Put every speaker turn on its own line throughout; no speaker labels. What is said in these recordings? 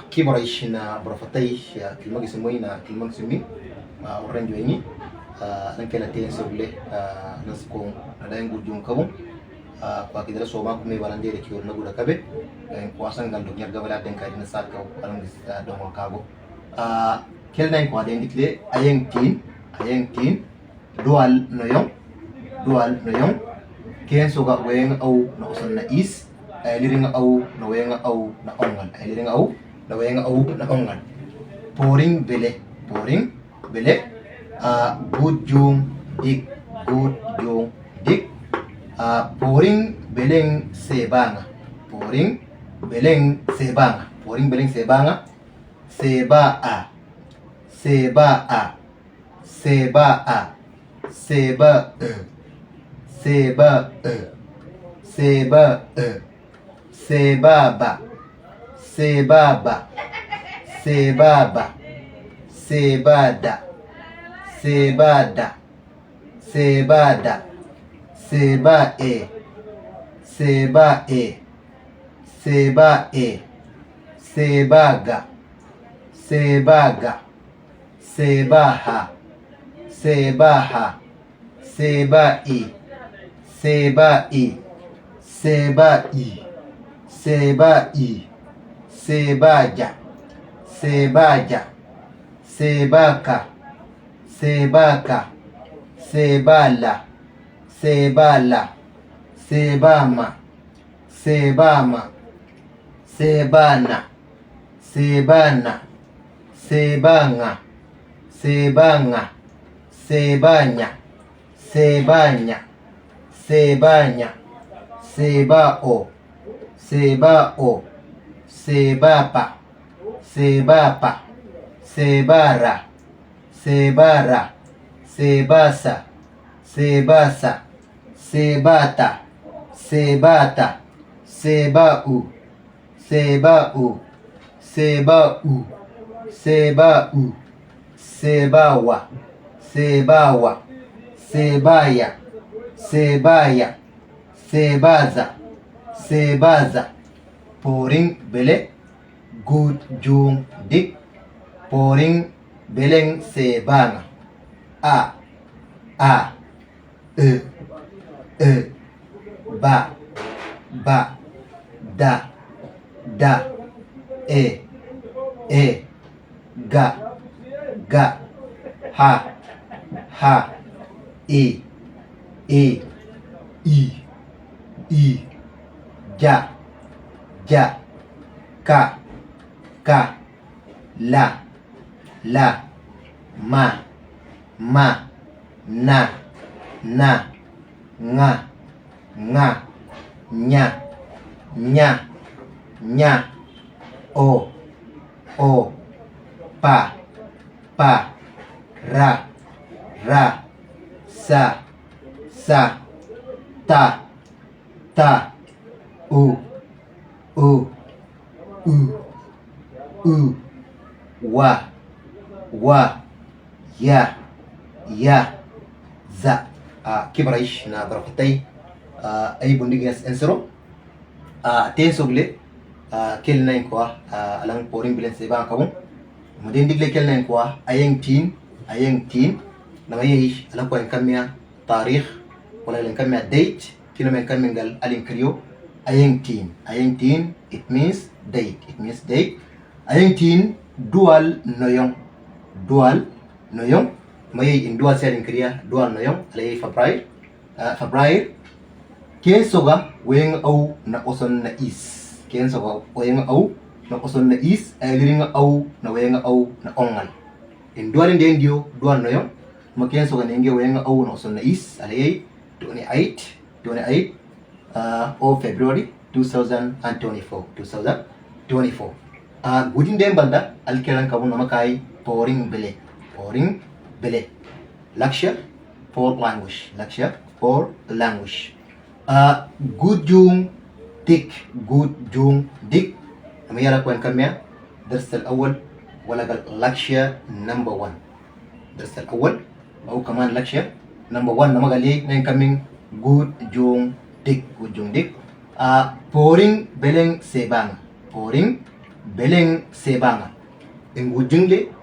Kibaraish na brafatay ya kilmag isimoy na kilmag simi orang jo ini nan kena ten soble nas ko nadayen gurjum kabum kwa kidara soma kume balande de kiyor na guda kabe en kwasan gal do nyarga bala den kay na sat kaw alang do mo kago kel nay ko den dikle ayeng tin dual noyong ken soga weng au na usan na is ay liring au na wenga au na ongan ay liring au na wenga au na ongan poring bele good jung dik poring beleng sebanga seba a sebaba sebada sebae sebaga sebaha sebai sebaja sebaka sebala sebama sebana sebanga sebanya sebao sebapa sebara sebasa sebata sebau sebawa sebaya sebaza poring bele good jung dik poring beleng sebanga a e ba da e ga ha i ja ka la ma na nga nya o pa ra sa ta u wa ya za kibraish na barafatay ay bundigas ensero ten sogle kel nain kwa alang poring bilen seba kabung mudin digle kel nain kwa ayeng tin na mayish alang ko en kamya tarikh wala en kamya date kino men kamen gal alin kriyo ayeng tin it means date ayeng tin dual noyong mayi in dual selling kriya dual noyong alay February ken soga weng au na oson na is ay liring au na wenga au na ongal in dual ndendio dual noyong maken soga nenge wenga au na oson na is alay 28 of February 2024 gudin den balda alkelan kabun namakai poring bele lecture for language good jung dik amayara ko kamya درس الأول ولا lecture number 1 درس الأول أو كمان lecture number 1 nama gali nang kaming good jung dik pouring beleng sebang beleng sebanga engujingle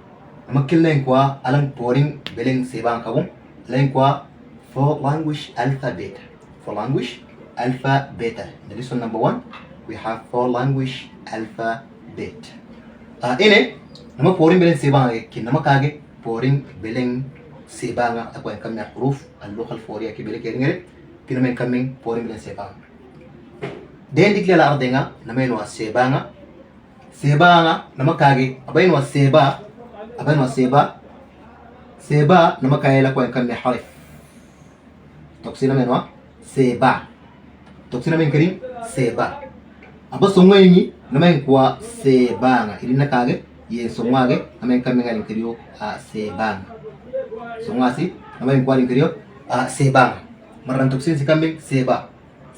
makillen kwa alang poring beleng sebanga kabum len kwa for language alphabet. For language alphabet. The lesson number 1, we have for language alphabet. Ini nama poring beleng sebanga kin nama kage poring beleng sebanga ako yang kami huruf al-lugha al-fawriya ki beleng kering kina men kami poring beleng sebanga. Den dikle la ardenga nama ino sebanga. Sebanga nama kage abain wa seba abain wa seba seba nama kage la ko yang kami harif. Toksina men wa seba. Toksina men kering seba. Aba songo yingi nama kwa sebanga ili nakage ye songwage nama kami ngalin kiriyo sebanga. Songwasi nama kwa ngalin kiriyo sebanga. Maran toksin si kami seba.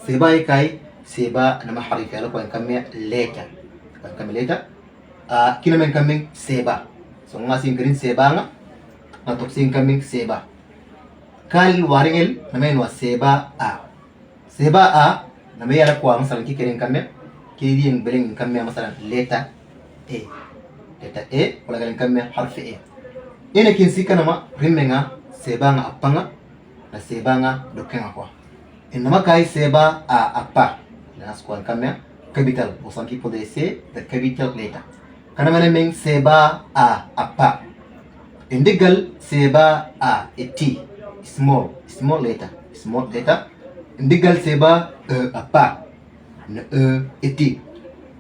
Seba ikai seba nama harif ya la ko yang kami leta. Kami leta kina men kami seba. Songwasi kering sebanga na toksin kami seba. Kal waringel nama wa seba a. Seba a nama ya la kwa masalan ki kering kami kiri yang beleng kami masalan leta e. Leta e wala kalen kami harf e. Ina kinsika nama rimenga sebanga apanga na sebanga dokenga kwa. Inama kai seba a apa. Na squan kami capital. Or some people they say the capital letter. Kana mana meng seba a apa. Indigal seba a eti. Small letter. Indigal seba apa. Na eti.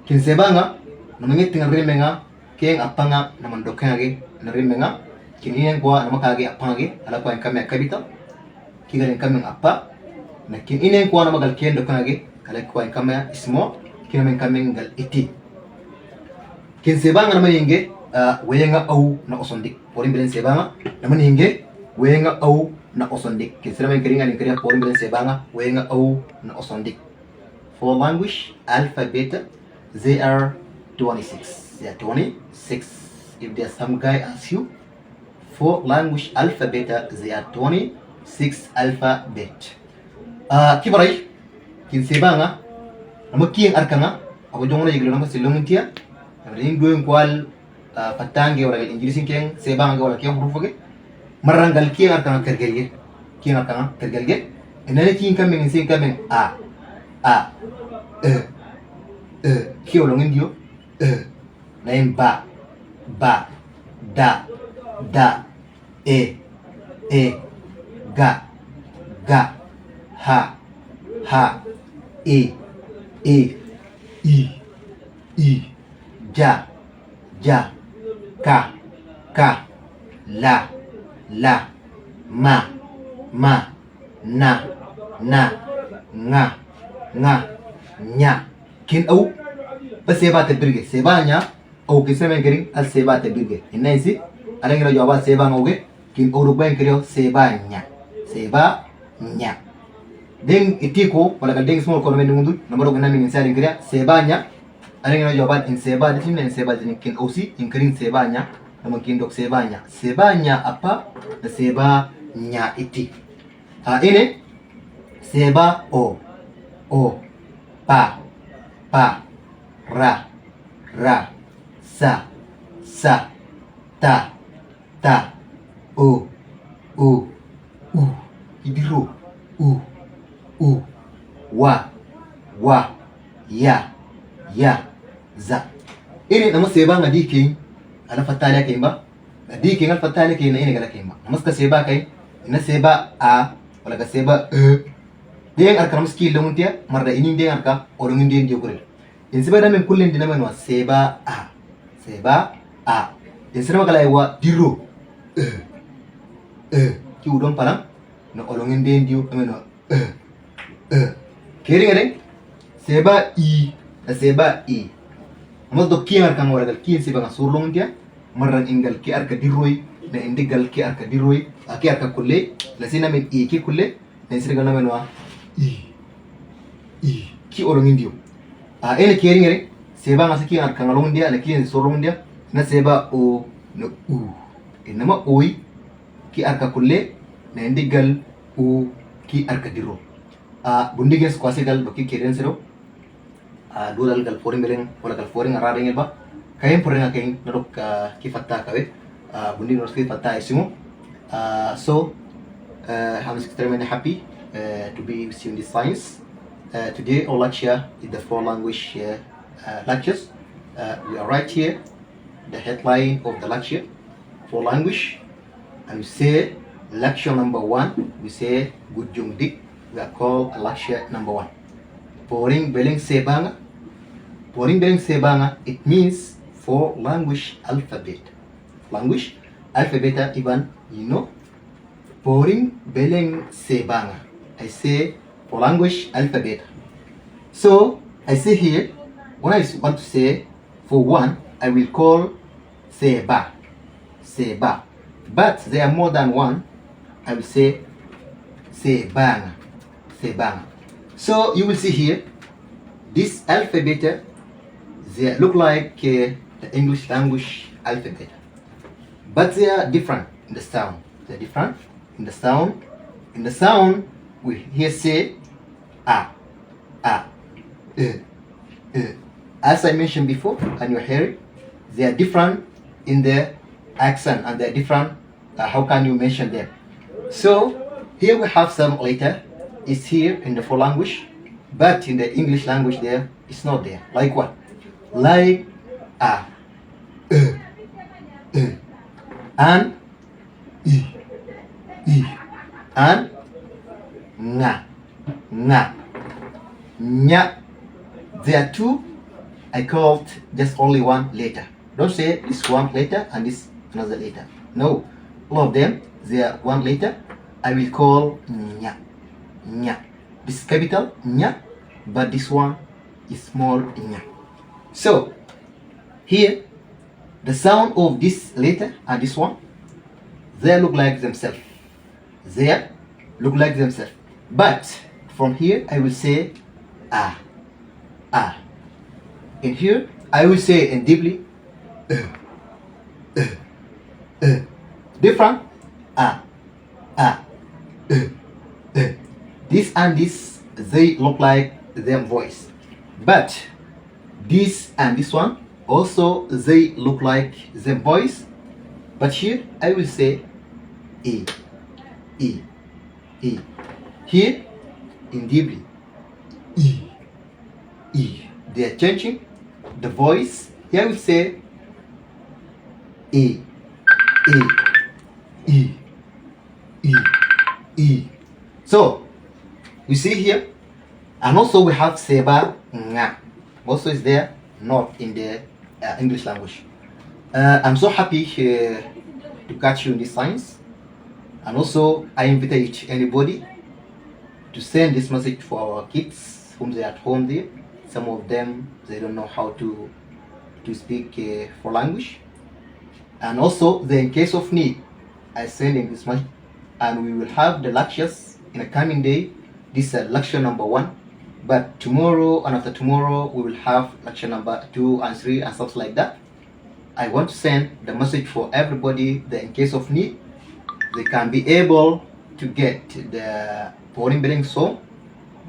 Kin seba nga namangit tinga rimenga keng apanga naman dokenge na rimenga kiniyan kwa namakage apanga ala kwa kami capital. Kigaling kami apa. Na kiniyan kwa namagal kien dokenge ala kwa kami small. Kina men kami gal eti. Kin sebanga naman hinge wenga au na osondik. Porin bilen sebanga naman hinge wenga au na osondik. Kin sila men keringa kiriya porin bilen sebanga wenga au na osondik. For language alphabet they are 26. They are 26. If there's some guy asks you for language alphabet they are 26 alphabet. Kibaray kin sebanga nama kieng arkanga ako jongna yiglo nama silong tia ring goyong kwal patange wala ingilisin keng sebanga wala keng hurufage marangal kieng arkanga kergelge enane kieng kameng sin kameng a kio long indio naim ba da e ga ha e I ja ka la ma na nga nya kin au ba seba te birge seba nya au ke semen kering al seba te birge inna isi ala ngira jawab seba ngoge kin au rubain kiriyo seba nya deng itiko wala ka deng small ko men mundu namaro gana min sari kiriya seba nya ala ngira jawab in seba de tin seba de kin ausi in kering seba nya namakin dok seba nya apa na seba nya iti ini seba o pa ra sa ta u ibiru wa ya za ini nama seba ngadiking ala fatale kay ba ngadiking ala fatale kay na ini gala kay ba namas ka seba kay ina seba a wala ka seba deng arka skill long tia marda ini deng arka orang indien dia kurel in seba damen kullen dinamen wa seba a in seba kala wa diru ki udon palang no orang indien dia amen kering adeng seba i Mas do kian arka ngora gal kian seba ngasurlong dia marran ingal ki arka diroi na indigal ki arka diroi aki arka kulle la sina men i ki kulle na sirga na menwa i ki orang indio ene kering ere seba ngasa ki arka ngalong dia na kian surlong dia na seba o no inama oi ki arka kulle na indigal u ki arka diro bundiges kwasi gal baki keren sero dulal gal foring beleng wala gal foring araring ba kain purena kain nadok kifata kawe bundi nos kifata isimu. So I'm extremely happy to be with you in this science. Today our lecture is the four language lectures. We are right here, the headline of the lecture, four language, and we say lecture number 1, we say Gujung Dik, we are called lecture number 1. Poring Beleng Sebanga. Poring Beleng Sebanga, it means for language alphabet. Language alphabet, even you know. Poring Beleng Sebanga. I say for language alphabet. So I say here, when I want to say for 1, I will call Seba. Seba. But there are more than 1. I will say Sebanga. Sebanga. So you will see here, this alphabet, they look like the English language alphabet, but they are different in the sound. They are different in the sound. In the sound, we here say a, as I mentioned before, and you hear it, they are different in their accent and they are different. How can you mention them? So here we have some letter. It's here in the four language, but in the English language there, it's not there. Like what? Like a, and I, and nga, nya. There are 2. I called just only 1 letter. Don't say this 1 letter and this another letter. No, all of them they are 1 letter. I will call nya. Nya. This is capital nya, but this one is small nya. So here, the sound of this letter and this one, they look like themselves. They look like themselves. But from here, I will say ah. In here, I will say in deeply different This and this, they look like their voice. But this and this one, also they look like their voice. But here, I will say E. Here, in deeply, E. They are changing the voice. Here I will say E. So we see here, and also we have Seba Nga. Also is there, not in the English language. I'm so happy to catch you in this science, and also I invite anybody to send this message for our kids whom they are at home there. Some of them, they don't know how to speak for language, and also in case of need, I send in this message, and we will have the lectures in a coming day. This is lecture number 1, but tomorrow and after tomorrow we will have lecture number 2 and 3 and stuff like that. I want to send the message for everybody that in case of need, they can be able to get the Poring Beleng song,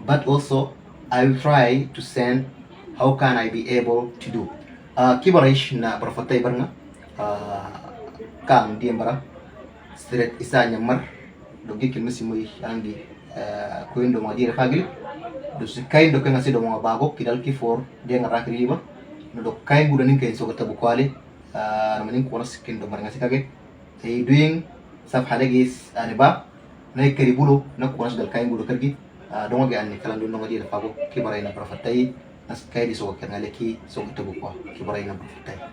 but also I will try to send how can I be able to do. Kibarish na barafatay baranga kang diembara straight isa nyamar dogi kilmisimuy angi kuindo mga dire fagili do si kain do kanga si do mga bago kidal ki for dia ngarak riba no do kain gudanin kain so kata bukwali namanin ko nas kindo maranga si kage ay doing saf halagis ani ba na karibulo na ko nas dal kain gudo kargi dongo ge anni kala do no dire fago kibaray na barafatay nas kain di so kanga leki so kata bukwa kibaray na barafatay.